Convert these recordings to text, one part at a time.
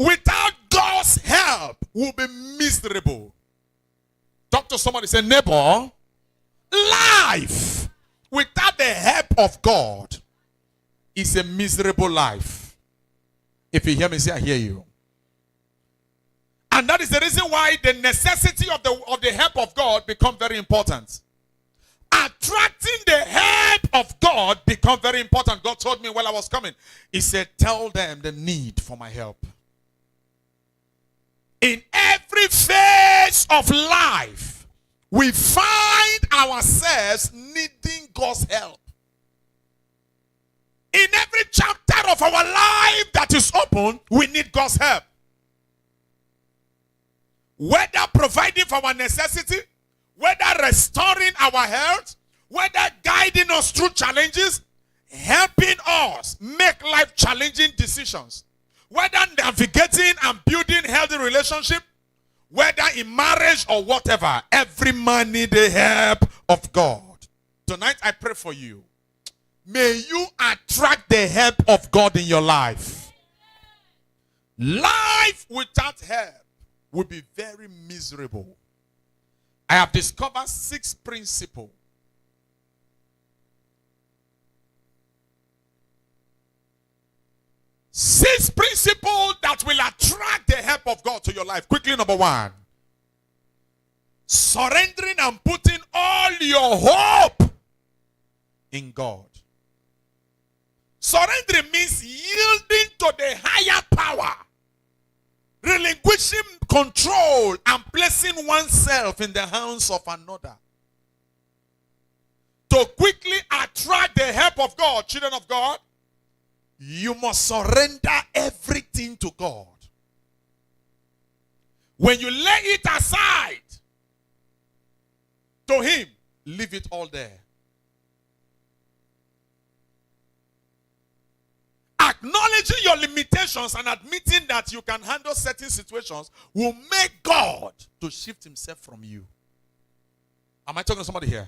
without God's help, we'll be miserable. Talk to somebody, say, neighbor, life without the help of God is a miserable life. If you hear me, say, I hear you. And that is the reason why the necessity of the help of God become very important. Attracting the help of God become very important. God told me while I was coming. He said, tell them the need for my help. In every phase of life, we find ourselves needing God's help. In every chapter of our life that is open, we need God's help. Whether providing for our necessity, whether restoring our health, whether guiding us through challenges, helping us make life challenging decisions, whether navigating and building healthy relationship, whether in marriage or whatever, every man needs the help of God. Tonight I pray for you. May you attract the help of God in your life. Life without help will be very miserable. I have discovered 6 principles. 6 principles that will attract the help of God to your life. Quickly, number 1. Surrendering and putting all your hope in God. Surrendering means yielding to the higher power. Relinquishing control and placing oneself in the hands of another. To quickly attract the help of God, children of God, you must surrender everything to God. When you lay it aside to Him, leave it all there. Acknowledging your limitations and admitting that you can handle certain situations will make God to shift Himself from you. Am I talking to somebody here?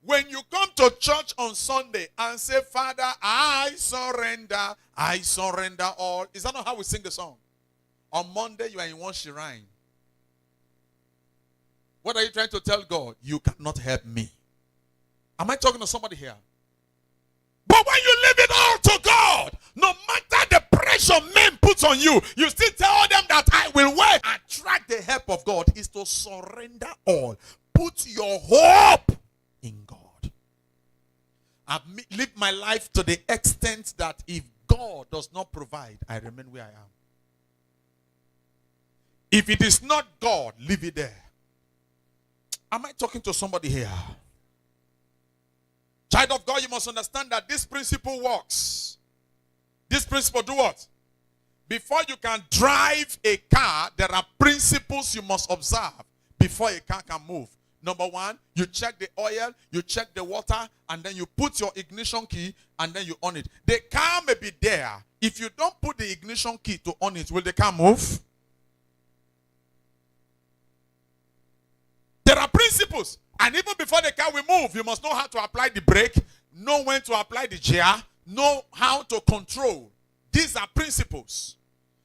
When you come to church on Sunday and say, Father, I surrender all. Is that not how we sing the song? On Monday, you are in one shrine. What are you trying to tell God? You cannot help me. Am I talking to somebody here? But when you leave it all to God, no matter the pressure men put on you, you still tell them that I will wait. Attract the help of God is to surrender all. Put your hope in God. I've lived my life to the extent that if God does not provide, I remain where I am. If it is not God, leave it there. Am I talking to somebody here? Child of God, you must understand that this principle works. This principle do what? Before you can drive a car, there are principles you must observe before a car can move. Number 1, you check the oil, you check the water, and then you put your ignition key, and then you on it. The car may be there. If you don't put the ignition key to on it, will the car move? There are principles. And even before the car will move, you must know how to apply the brake, know when to apply the gear, know how to control. These are principles.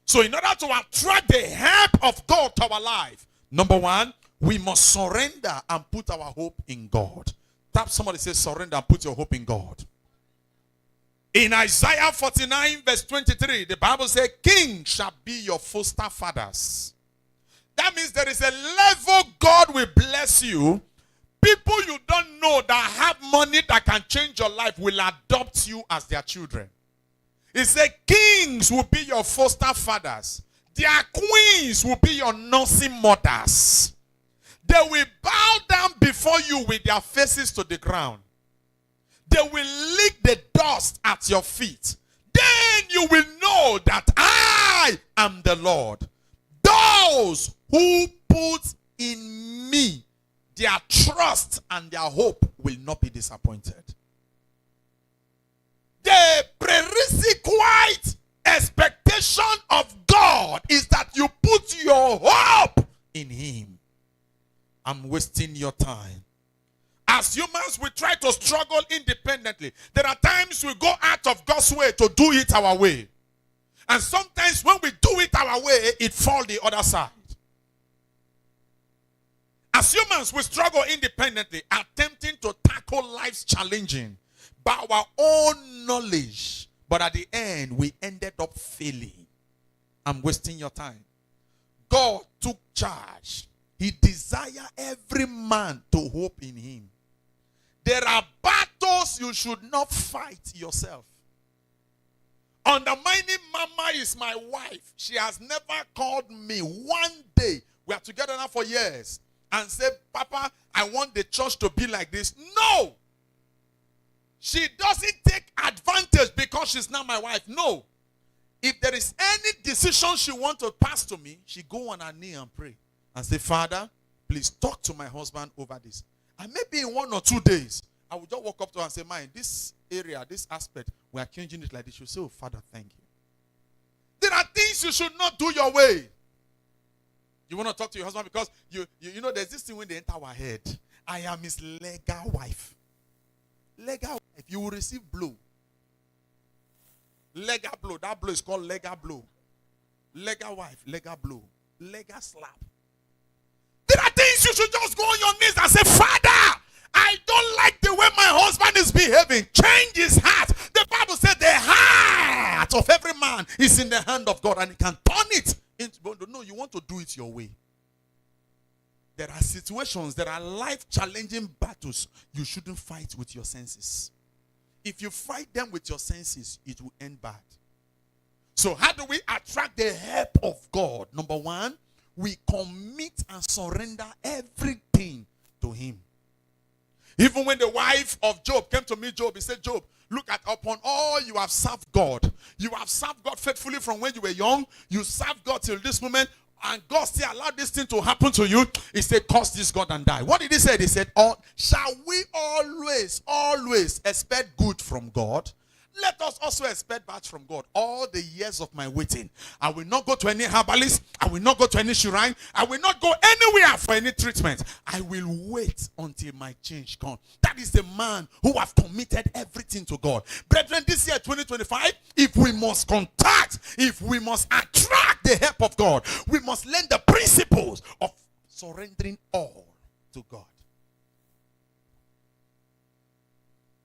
So in order to attract the help of God to our life, number 1, we must surrender and put our hope in God. Tap somebody, say surrender and put your hope in God. In Isaiah 49 verse 23, the Bible says, kings shall be your foster fathers. That means there is a level God will bless you. People you don't know that have money that can change your life will adopt you as their children. It says kings will be your foster fathers. Their queens will be your nursing mothers. They will bow down before you with their faces to the ground. They will lick the dust at your feet. Then you will know that I am the Lord. Those who put in me their trust and their hope will not be disappointed. The prerequisite expectation of God is that you put your hope in Him. I'm wasting your time. As humans, we try to struggle independently. There are times we go out of God's way to do it our way. And sometimes when we do it our our way, it fall the other side. As humans, we struggle independently, attempting to tackle life's challenging by our own knowledge. But at the end, we ended up failing. I'm wasting your time. God took charge. He desired every man to hope in him. There are battles you should not fight yourself. Undermining mama is my wife. She has never called me one day. We are together now for years. And said, Papa, I want the church to be like this. No. She doesn't take advantage because she's not my wife. No. If there is any decision she wants to pass to me, she go on her knee and pray. And say, Father, please talk to my husband over this. And maybe in 1 or 2 days, I will just walk up to her and say, Mine, this area, this aspect, we are changing it like this. She'll say, oh, Father, thank you. There are things you should not do your way. You want to talk to your husband because you know there's this thing when they enter our head. I am his legal wife. Legal wife. You will receive blow. Legal blow. That blow is called legal blow. Legal wife. Legal blow. Legal slap. There are things you should just go on your knees and say, Father, I don't like the way my husband is behaving. Change his heart. The Bible said the heart of every man is in the hand of God and he can turn it. No, you want to do it your way. There are situations, there are life-challenging battles you shouldn't fight with your senses. If you fight them with your senses, it will end bad. So how do we attract the help of God? Number one, we commit and surrender everything to him. Even when the wife of Job came to meet Job, he said, Job, look at upon all you have served God. You have served God faithfully from when you were young. You served God till this moment. And God still allowed this thing to happen to you. He said, curse this God and die. What did he say? He said, oh, shall we always expect good from God? Let us also expect bad from God. All the years of my waiting, I will not go to any herbalist. I will not go to any shrine. I will not go anywhere for any treatment. I will wait until my change comes. That is the man who have committed everything to God. Brethren, this year 2025, if we must contact, if we must attract the help of God, we must learn the principles of surrendering all to God.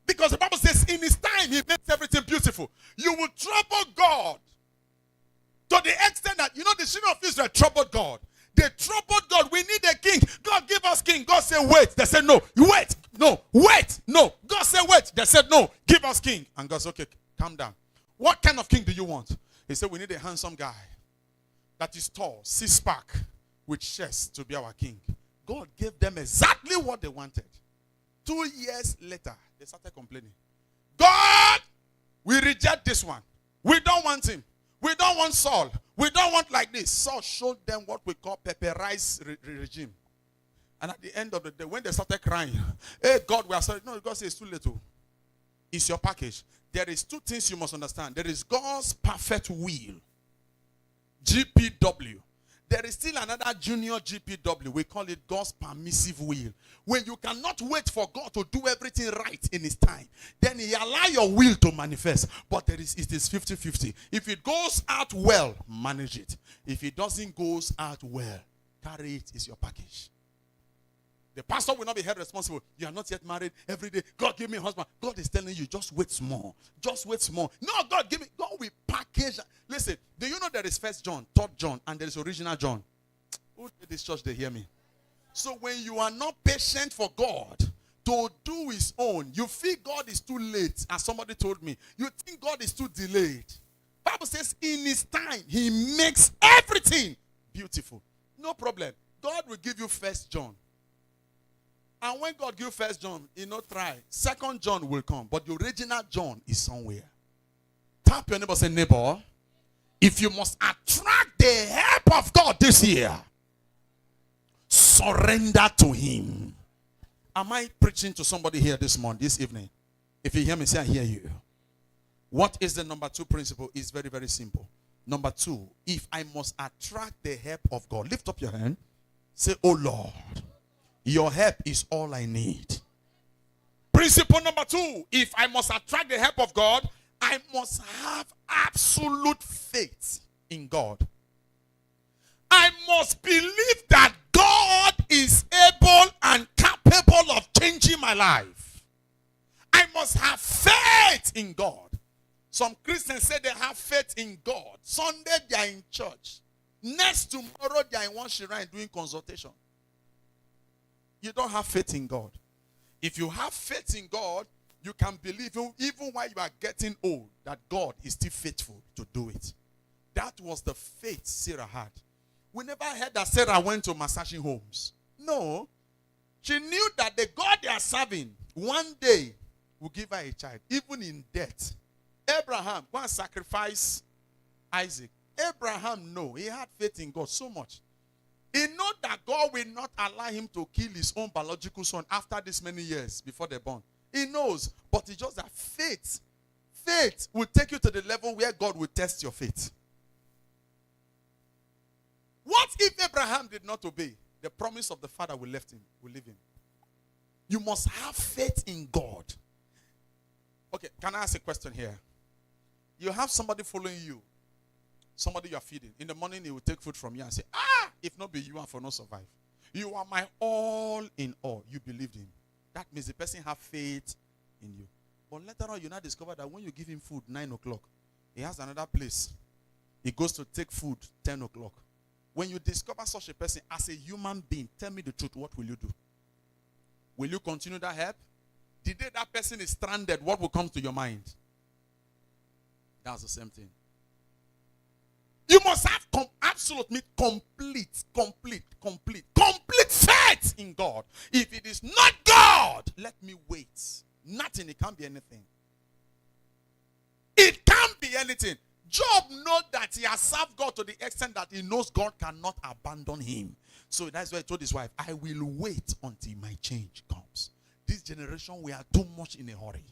Because the Bible says in his time, he makes everything beautiful. You will trouble God to the extent that, you know, the children of Israel troubled God. They troubled God. We need a king. God, give us king. God said, wait. They said, no. Wait. No. Wait. No. God said, wait. They said, no. Give us king. And God said, okay, calm down. What kind of king do you want? He said, we need a handsome guy that is tall, six-pack, with chest to be our king. God gave them exactly what they wanted. 2 years later, they started complaining. God, we reject this one. We don't want him. We don't want Saul. We don't want like this. Saul showed them what we call pepperized regime. And at the end of the day, when they started crying, hey, God, we are sorry. No, God says it's too little. It's your package. There is 2 things you must understand. There is God's perfect will. GPW. There is still another junior GPW. We call it God's permissive will. When you cannot wait for God to do everything right in his time, then he allow your will to manifest. But it is 50-50. If it goes out well, manage it. If it doesn't go out well, carry it. It's your package. The pastor will not be held responsible. You are not yet married. Every day, God, give me a husband. God is telling you, just wait small. Just wait small. No, God, give me. God will package. Listen, do you know there is 1 John, 3 John, and there is original John? Who did this church? They hear me. So when you are not patient for God to do his own, you feel God is too late, as somebody told me. You think God is too delayed. Bible says in his time, he makes everything beautiful. No problem. God will give you 1 John. And when God gives 1 John, try. 2 John will come. But the original John is somewhere. Tap your neighbor, say, neighbor, if you must attract the help of God this year, surrender to him. Am I preaching to somebody here this morning, this evening? If you hear me, say, I hear you. What is the number 2 principle? It's very, very simple. Number 2, if I must attract the help of God, lift up your hand. Say, oh Lord, your help is all I need. Principle number 2, if I must attract the help of God, I must have absolute faith in God. must believe that God is able and capable of changing my life. I must have faith in God. Some Christians say they have faith in God. Sunday they are in church. Next tomorrow they are in one shrine doing consultation. You don't have faith in God. If you have faith in God, you can believe even while you are getting old that God is still faithful to do it. That was the faith Sarah had. We never heard that Sarah went to massaging homes. No. She knew that the God they are serving one day will give her a child, even in death. Abraham, go and sacrifice Isaac. Abraham, no, he had faith in God so much. He knew that God will not allow him to kill his own biological son after this many years before they're born. He knows, but it's just that faith will take you to the level where God will test your faith. What if Abraham did not obey? The promise of the Father will leave him. You must have faith in God. Okay, can I ask a question here? You have somebody following you. Somebody you are feeding. In the morning, he will take food from you and say, if not be you, I for not survive. You are my all in all. You believed him. That means the person have faith in you. But later on, you now discover that when you give him food 9 o'clock, he has another place. He goes to take food 10 o'clock. When you discover such a person as a human being, tell me the truth, what will you do? Will you continue that help? The day that person is stranded, what will come to your mind? That's the same thing. You must have complete faith in God. If it is not God, let me wait. Nothing, it can't be anything. It can't be anything. Job knows that he has served God to the extent that he knows God cannot abandon him. So that's why he told his wife, I will wait until my change comes. This generation, we are too much in a hurry.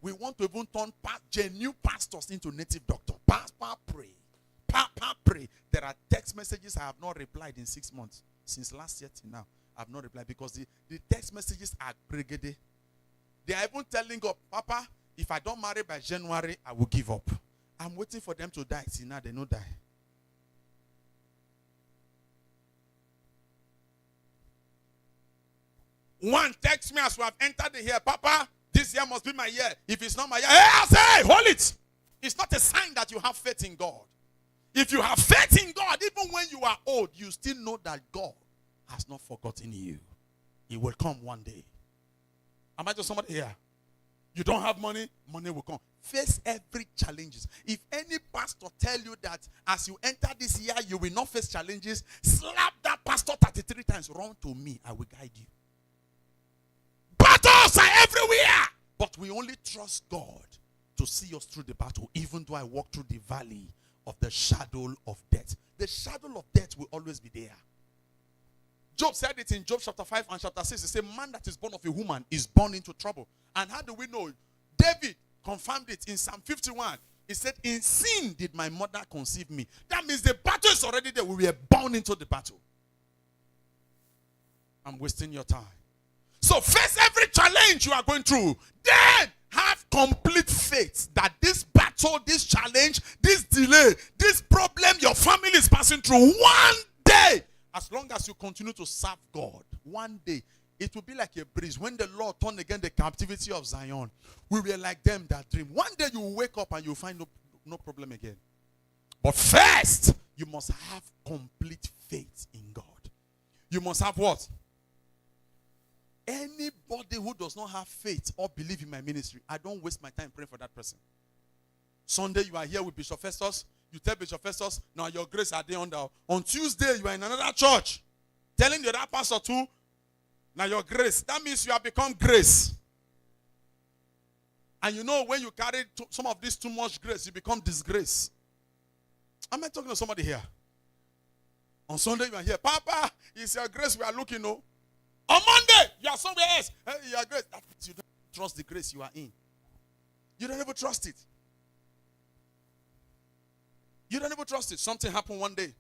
We want to even turn genuine pastors into native doctors. Pastor, pray. Papa, pray. There are text messages I have not replied in 6 months. Since last year till now, I have not replied because the text messages are brigade. They are even telling God, Papa, if I don't marry by January, I will give up. I'm waiting for them to die. See, now they don't die. One text me as we have entered the year, Papa, this year must be my year. If it's not my year, I say, hold it. It's not a sign that you have faith in God. If you have faith in God, even when you are old, you still know that God has not forgotten you. He will come one day. Am I just somebody here? You don't have money, money will come. Face every challenges. If any pastor tell you that as you enter this year, you will not face challenges, slap that pastor 33 times. Run to me, I will guide you. Battles are everywhere. But we only trust God to see us through the battle, even though I walk through the valley of the shadow of death. The shadow of death will always be there. Job said it in Job chapter 5 and chapter 6. He said, man that is born of a woman is born into trouble. And how do we know? David confirmed it in Psalm 51. He said, in sin did my mother conceive me. That means the battle is already there. We were born into the battle. I'm wasting your time. So face every challenge you are going through. Then have complete faith that this battle, this challenge, this delay, this problem your family is passing through, one day, as long as you continue to serve God, one day, it will be like a breeze. When the Lord turned again the captivity of Zion, we were like them that dream. One day you will wake up and you'll find no problem again. But first, you must have complete faith in God. You must have what? Anybody who does not have faith or believe in my ministry, I don't waste my time praying for that person. Sunday, you are here with Bishop Festus. You tell Bishop Festus, now your grace are there under. On Tuesday, you are in another church. Telling the other pastor too, now your grace. That means you have become grace. And you know, when you carry some of this too much grace, you become disgrace. Am I talking to somebody here? On Sunday, you are here. Papa, it's your grace we are looking, no? On Monday, you are somewhere else. Hey, you are grace. That means you don't trust the grace you are in. You don't ever trust it. You don't ever trust it. Something happened one day.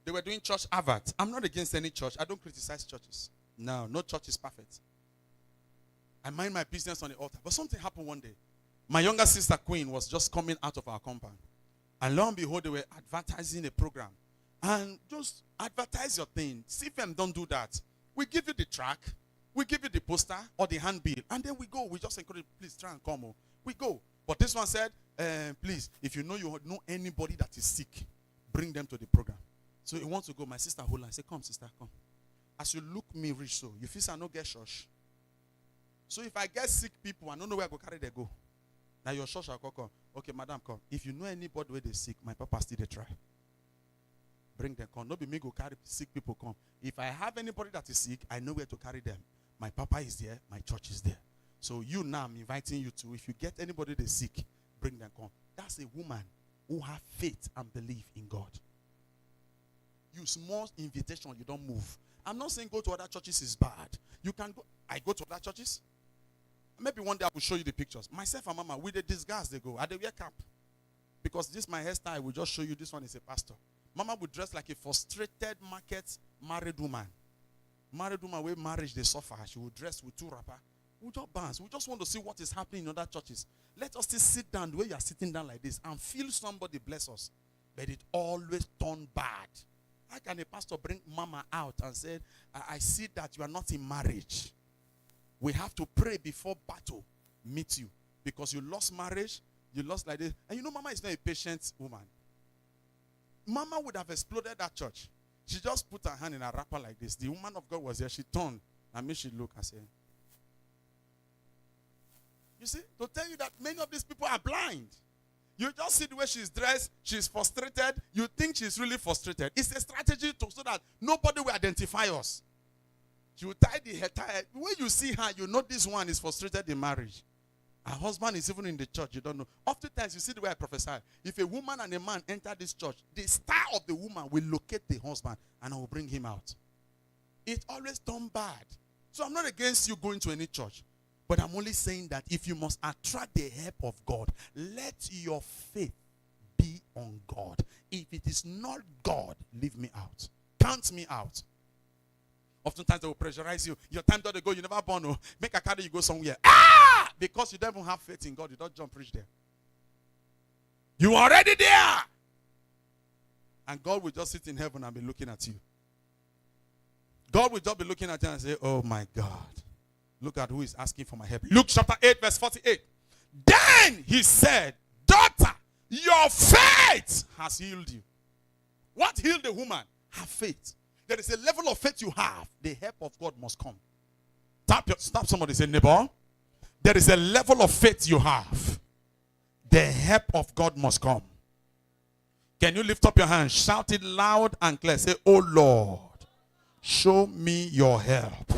They were doing church advert. I'm not against any church. I don't criticize churches. No church is perfect. I mind my business on the altar. But something happened one day. My younger sister Queen was just coming out of our compound. And lo and behold, they were advertising a program. and just advertise your thing. CFEM don't do that. We give you the track, we give you the poster or the handbill, and then we go. We just encourage, please try and come. Oh. We go. But this one said, please, if you know anybody that is sick, bring them to the program. So he wants to go. My sister hold on. I say, come, sister, come. As you look me rich, so you feel I no get church. So if I get sick people, I don't know where I go carry they go. Now your church will come. Okay, madam, come. If you know anybody where they sick, my papa still they try. Bring them come. Not be me go carry sick people come. If I have anybody that is sick, I know where to carry them. My papa is there, my church is there. So you now, I'm inviting you to, if you get anybody that's sick, bring them come. That's a woman who have faith and belief in God. You small invitation, you don't move. I'm not saying go to other churches is bad. You can go. I go to other churches. Maybe one day I will show you the pictures. Myself and mama, with the disguise they go. I they wear cap. Because this my hairstyle, I will just show you this one is a pastor. Mama would dress like a frustrated market married woman. Married woman where marriage they suffer. She would dress with 2 wrappers. We just bounce. We just want to see what is happening in other churches. Let us still sit down the way you are sitting down like this and feel somebody bless us. But it always turn bad. How can a pastor bring mama out and say, I see that you are not in marriage. We have to pray before battle meet you. Because you lost marriage, you lost like this. And you know mama is not a patient woman. Mama would have exploded that church. She just put her hand in a wrapper like this. The woman of God was there. She turned. And me, she looked and said, you see, to tell you that many of these people are blind. You just see the way she's dressed. She's frustrated. You think she's really frustrated. It's a strategy so that nobody will identify us. She will tie the hair. When you see her, you know this one is frustrated in marriage. Her husband is even in the church. You don't know. Oftentimes, you see the way I prophesy. If a woman and a man enter this church, the star of the woman will locate the husband and I will bring him out. It always turns bad. So I'm not against you going to any church. But I'm only saying that if you must attract the help of God, let your faith be on God. If it is not God, leave me out. Count me out. Oftentimes they will pressurize you. Your time doesn't go, you never born. No. Make a carry, you go somewhere. Ah! Because you don't even have faith in God, you don't jump reach there. You are already there. And God will just sit in heaven and be looking at you. God will just be looking at you and say, oh my God. Look at who is asking for my help. Luke chapter 8 verse 48. Then he said, daughter, your faith has healed you. What healed the woman? Her faith. There is a level of faith you have. The help of God must come. Stop somebody, say, neighbor. There is a level of faith you have. The help of God must come. Can you lift up your hand? Shout it loud and clear. Say, oh Lord, show me your help.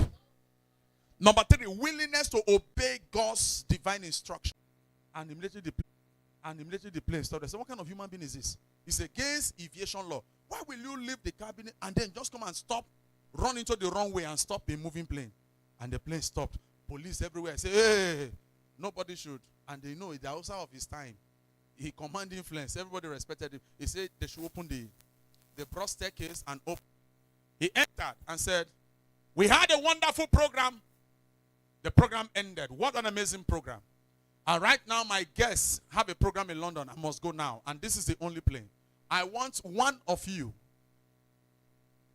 Number 3, willingness to obey God's divine instruction. And immediately the plane stopped. They said, what kind of human being is this? It's against aviation law. Why will you leave the cabin and then just come and stop, run into the wrong way and stop a moving plane? And the plane stopped. Police everywhere say, hey, nobody should. And they know the outside of his time. He commanded influence. Everybody respected him. He said they should open the broad staircase and open. He entered and said, we had a wonderful program. The program ended. What an amazing program. And right now, my guests have a program in London. I must go now. And this is the only plane. I want one of you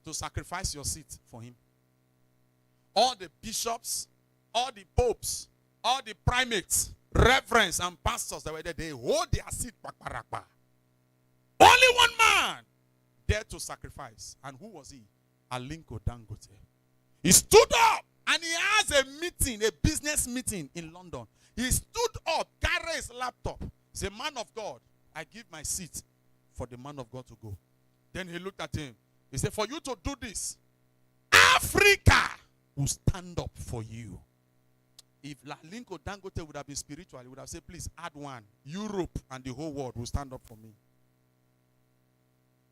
to sacrifice your seat for him. All the bishops, all the popes, all the primates, reverends, and pastors that were there, they hold their seat. Only one man dared to sacrifice. And who was he? Aliko Dangote. He stood up and he has a meeting, a business meeting in London. He stood up, carried his laptop. He's a man of God. I give my seat for the man of God to go. Then he looked at him. He said, for you to do this, Africa will stand up for you. If Aliko Dangote would have been spiritual, he would have said, please add one. Europe and the whole world will stand up for me.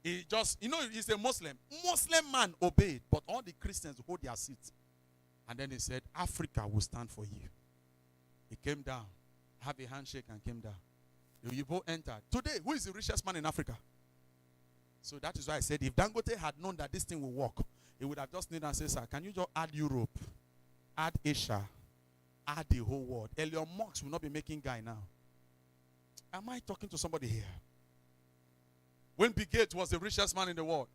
He just, he's a Muslim. Muslim man obeyed, but all the Christians hold their seats. And then he said, Africa will stand for you. He came down, have a handshake and came down. You both entered. Today, who is the richest man in Africa? So that is why I said, if Dangote had known that this thing will work, he would have just kneeled and said, sir, can you just add Europe, add Asia, add the whole world? Elon Musk will not be making guy now. Am I talking to somebody here? When Bill Gates was the richest man in the world,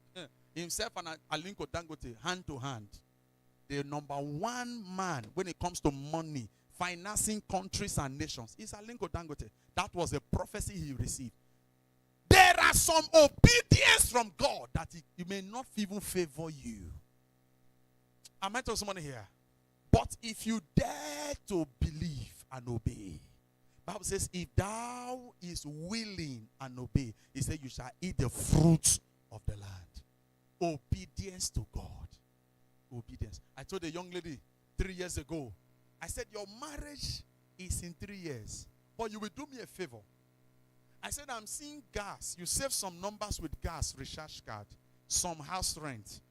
himself and Aliko Dangote, hand to hand, the number one man when it comes to money, financing countries and nations, is Aliko Dangote. That was a prophecy he received. There are some obedience from God that it may not even favor you. I might tell someone here. But if you dare to believe and obey, Bible says, if thou is willing and obey, he said, you shall eat the fruits of the land. Obedience to God. Obedience. I told a young lady 3 years ago, I said, your marriage is in 3 years, but you will do me a favor. I said, I'm seeing gas. You save some numbers with gas, recharge card, some house rent.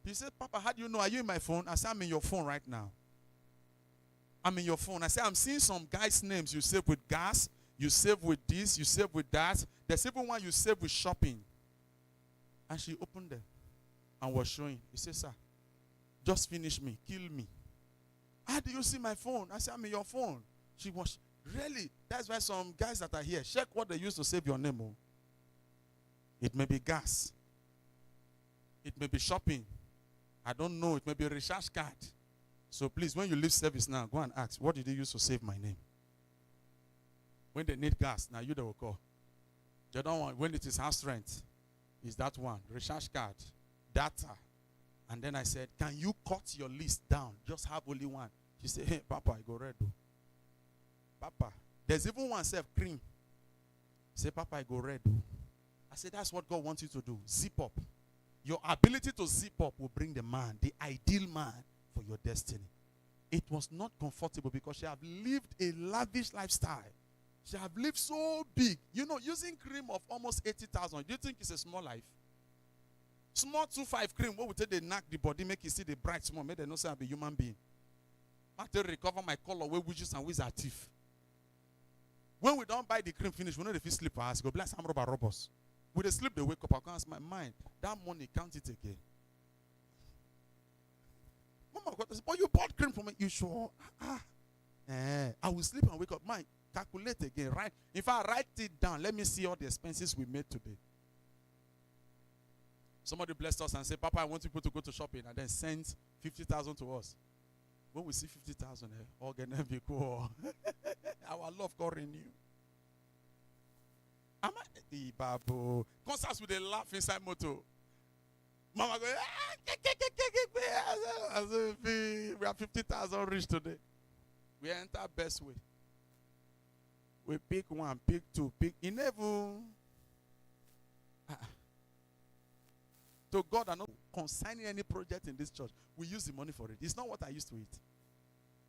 He said, Papa, how do you know? Are you in my phone? I said, I'm in your phone right now. I'm in your phone. I said, I'm seeing some guys' names you save with gas, you save with this, you save with that. There's even one you save with shopping. And she opened them and was showing. He said, sir, just finish me, kill me. How do you see my phone? I said, I'm in your phone. She was, really? That's why some guys that are here, check what they use to save your name. Oh. It may be gas. It may be shopping. I don't know. It may be a recharge card. So please, when you leave service now, go and ask, what did they use to save my name? When they need gas, now you they will call. The other one, when it is house rent, is that one. Recharge card, data. And then I said, can you cut your list down? Just have only one. She said, hey, Papa, I go red. Papa, there's even one self cream. Say, Papa, I go red. I said, that's what God wants you to do. Zip up. Your ability to zip up will bring the man, the ideal man for your destiny. It was not comfortable because she have lived a lavish lifestyle. She have lived so big. You know, using cream of almost 80,000. Do you think it's a small life? Small 2.5 cream, what would take they knock the body, make you see the bright small, make they know say I'm a human being. I to recover my color where witches and wizard teeth. When we don't buy the cream finish, we know if you sleep for us, go bless some rubber robots. When they sleep, they wake up. I can't ask my mind. That money, count it again. Mama, but you bought cream for me. You sure? I will sleep and wake up. Mind, calculate again. Right? If I write it down, let me see all the expenses we made today. Somebody blessed us and said, Papa, I want people to go to shopping, and then send 50,000 to us. When we see 50,000, all get them be cool. Our love God renew. Babu. Concerts with a laugh inside motor. Mama go, we have 50,000 rich today. We enter best way. We pick one, pick two, pick 11. So God are not consigning any project in this church. We use the money for it. It's not what I used to eat.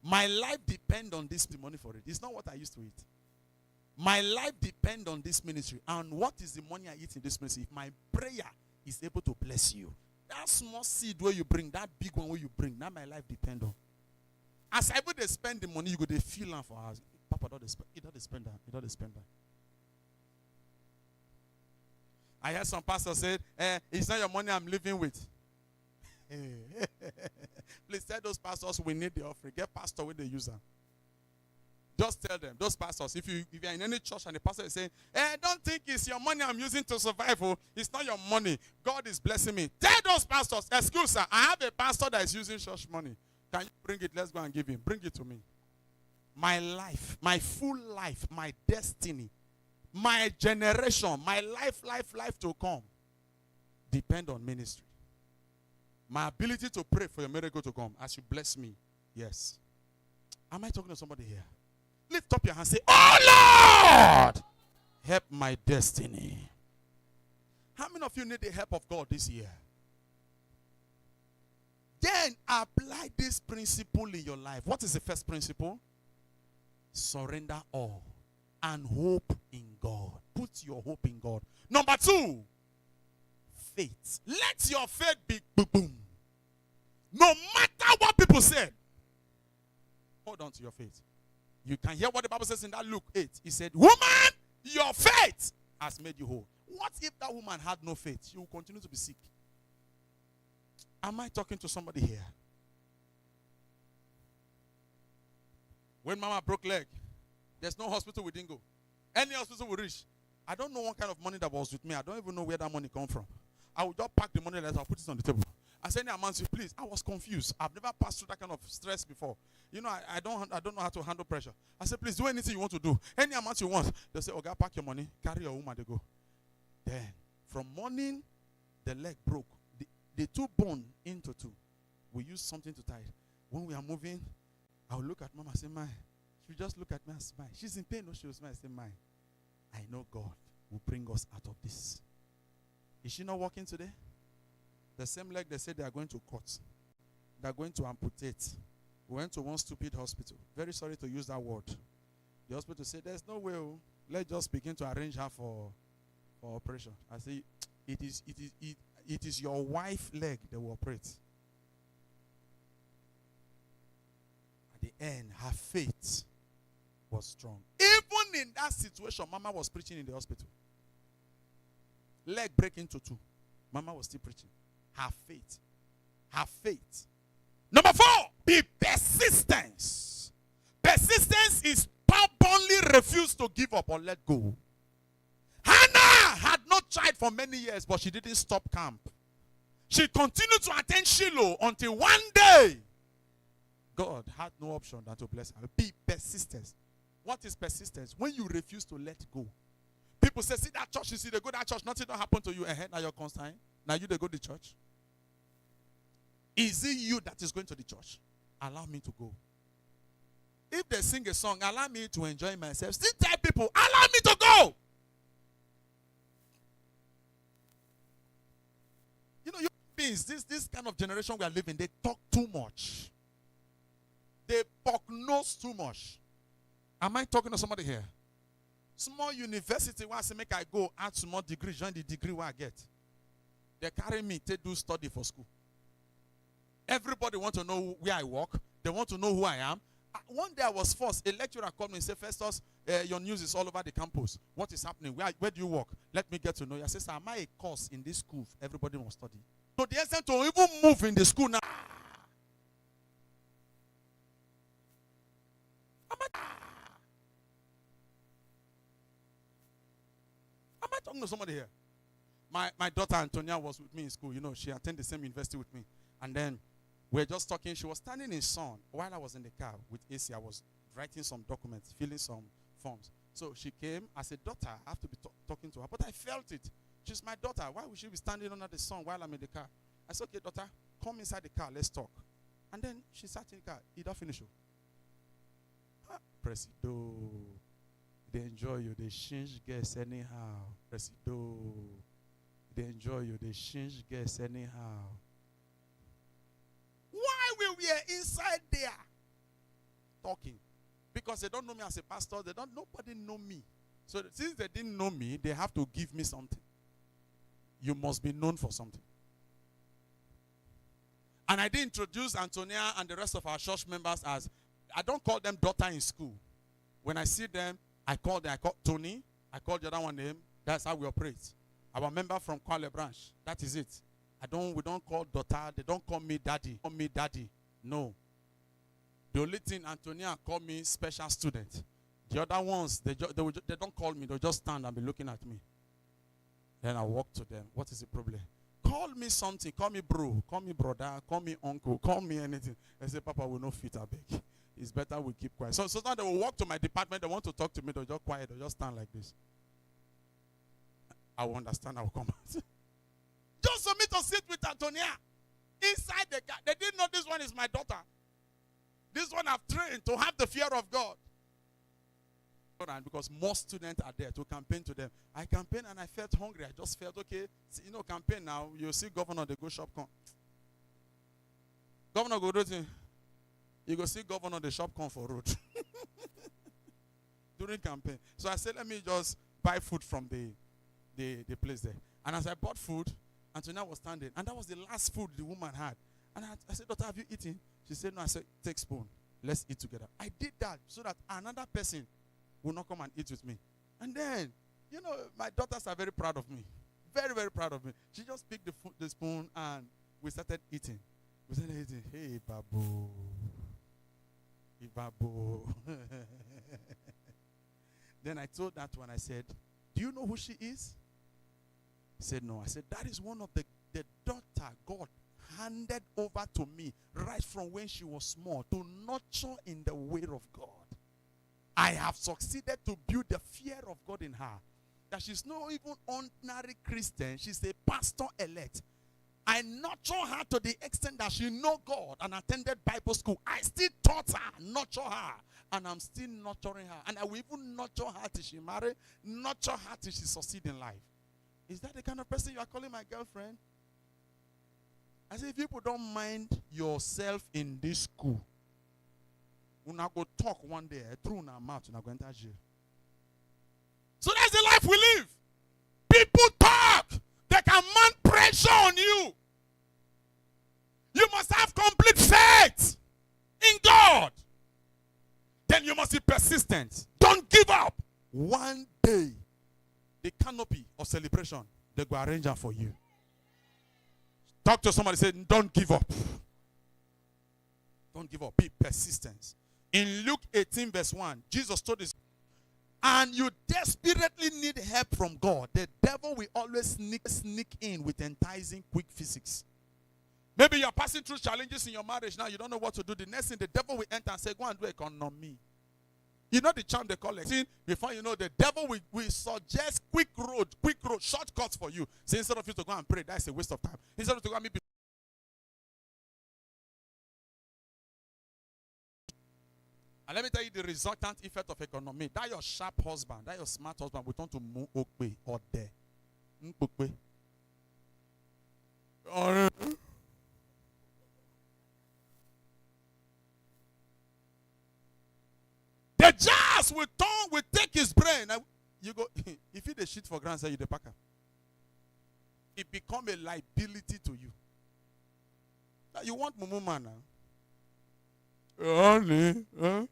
My life depends on this money for it. It's not what I used to eat. My life depends on this ministry. And what is the money I eat in this ministry? If my prayer is able to bless you, that small seed where you bring, that big one where you bring, that my life depends on. As I would spend the money, you go to feel land for us. Papa, don't spend that. You don't spend that. I heard some pastor say, it's not your money I'm living with. Please tell those pastors we need the offering. Get pastor with the user. Just tell them, those pastors, if you are in any church and the pastor is saying, don't think it's your money I'm using to survive. Oh, it's not your money. God is blessing me. Tell those pastors, excuse sir, I have a pastor that is using church money. Can you bring it? Let's go and give him. Bring it to me. My life, my full life, my destiny, my generation, my life to come depend on ministry. My ability to pray for your miracle to come as you bless me. Yes. Am I talking to somebody here? Lift up your hand and say, oh Lord, help my destiny. How many of you need the help of God this year? Then apply this principle in your life. What is the first principle? Surrender all and hope in God. Put your hope in God. Number 2, faith. Let your faith be boom. No matter what people say, hold on to your faith. You can hear what the Bible says in that Luke 8. He said, woman, your faith has made you whole. What if that woman had no faith? She will continue to be sick. Am I talking to somebody here? When mama broke leg, there's no hospital we didn't go. Any hospital we reach, I don't know what kind of money that was with me. I don't even know where that money come from. I would just pack the money and I'll put it on the table. I said, any amount, please. I was confused. I've never passed through that kind of stress before. You know, I don't know how to handle pressure. I said, please do anything you want to do. Any amount you want. They say, okay, pack your money, carry your woman, they go. Then, from morning, the leg broke. The two bone into two. We use something to tie it. When we are moving, I will look at Mama and say, "My." She will just look at me and smile. She's in pain, no, she will smile and say, "My, I know God will bring us out of this." Is she not working today? The same leg they said they are going to cut. They are going to amputate. We went to one stupid hospital. Very sorry to use that word. The hospital said, there's no way. Let's just begin to arrange her for operation. I say, it is your wife's leg that will operate. At the end, her faith was strong. Even in that situation, Mama was preaching in the hospital. Leg break into two. Mama was still preaching. Her faith. Her faith. Number 4, be persistence. Persistence is stubbornly refuse to give up or let go. Hannah had not tried for many years, but she didn't stop camp. She continued to attend Shiloh until one day, God had no option than to bless her. Be persistent. What is persistence? When you refuse to let go. People say, see that church, you see, they go to that church, nothing don't happen to you. Now you're concerned. Now you they go to the church. Is it you that is going to the church? Allow me to go. If they sing a song, allow me to enjoy myself. Still tell people, allow me to go. You know, this kind of generation we are living, they talk too much. They prognose too much. Am I talking to somebody here? Small university where I say make I go add small degree, join the degree where I get. They carry me to do study for school. Everybody want to know where I work. They want to know who I am. One day I was forced. A lecturer called me and said, Festus, your news is all over the campus. What is happening? Where do you work? Let me get to know you. I said, sir, am I a course in this school? Everybody must study. So the extent to even move in the school now. Am I talking to somebody here? My daughter Antonia was with me in school. You know, she attended the same university with me. And then we're just talking. She was standing in sun while I was in the car with AC. I was writing some documents, filling some forms. So she came. I said, daughter, I have to be talking to her. But I felt it. She's my daughter. Why would she be standing under the sun while I'm in the car? I said, okay, daughter, come inside the car. Let's talk. And then she sat in the car. It don't finish. Presido. They enjoy you. They change guests anyhow. Presido. They enjoy you. They change guests anyhow. Why we were inside there talking? Because they don't know me as a pastor. Nobody know me. So since they didn't know me, they have to give me something. You must be known for something. And I did introduce Antonia and the rest of our church members as, I don't call them daughter in school. When I see them, I call Tony. I call the other one name. That's how we operate. Our member from Kwale branch. That is it. We don't call daughter. They don't call me daddy. Call me daddy. No. The only thing Antonia call me special student. The other ones, they don't call me. They'll just stand and be looking at me. Then I walk to them. What is the problem? Call me something. Call me bro. Call me brother. Call me uncle. Call me anything. I say, Papa, we no fit a beg. It's better we keep quiet. So now they will walk to my department. They want to talk to me. They'll just quiet. They'll just stand like this. I will understand. I will come out. Just for me to sit with Antonia inside the car. They didn't know this one is my daughter. This one I've trained to have the fear of God. Because more students are there to campaign to them. I campaigned and I felt hungry. I just felt, okay, you know, campaign now. You see governor, they go shop corn. Governor go do thing. You go see governor, the shop corn for road. During campaign. So I said, let me just buy food from the place there. And as I bought food, Antonia was standing. And that was the last food the woman had. And I said, daughter, have you eaten? She said, no. I said, take spoon. Let's eat together. I did that so that another person will not come and eat with me. And then, you know, my daughters are very proud of me. Very, very proud of me. She just picked the spoon and we started eating. We started eating. Hey, babu. Hey, babu. Then I told that one, I said, do you know who she is? He said, no. I said, that is one of the daughter God handed over to me right from when she was small to nurture in the way of God. I have succeeded to build the fear of God in her. That she's not even ordinary Christian. She's a pastor elect. I nurture her to the extent that she know God and attended Bible school. I still taught her, nurture her. And I'm still nurturing her. And I will even nurture her till she marry, nurture her till she succeed in life. Is that the kind of person you are calling my girlfriend? I say, if people don't mind yourself in this school, we're not going to talk one day, through our mouth, we're not going to jail. So that's the life we live. People talk. They can mount pressure on you. You must have complete faith in God. Then you must be persistent. Don't give up. One day, the canopy of celebration, they will arrange it for you. Talk to somebody, say, don't give up. Don't give up. Be persistent. In Luke 18 verse 1, Jesus told us, and you desperately need help from God. The devil will always sneak in with enticing quick physics. Maybe you're passing through challenges in your marriage now. You don't know what to do. The next thing, the devil will enter and say, go and do economy. You know the charm they call it. Before you know, the devil will suggest quick road, shortcuts for you. So instead of you to go and pray, that's a waste of time. Instead of to go and meet. And let me tell you the resultant effect of economy. That your sharp husband, that your smart husband will turn to move okwe or there. The jazz will take his brain. You go, if you the shit for granted, you the packer. It become a liability to you. Now you want mumu man now? Honey, huh?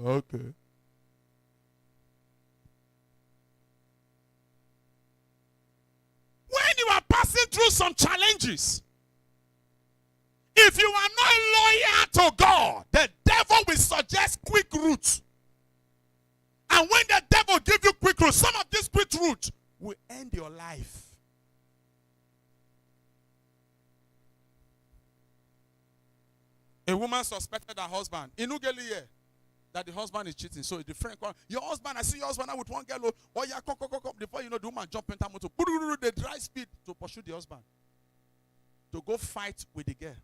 Okay. When you are passing through some challenges, if you are not loyal to God, the devil will suggest quick routes. And when the devil gives you quick routes, some of these quick routes will end your life. A woman suspected her husband. That the husband is cheating. So the friend called, your husband, I see your husband now with one girl. Oh yeah, come. Before you know, the woman jump into motor. The dry speed to pursue the husband. To go fight with the girl.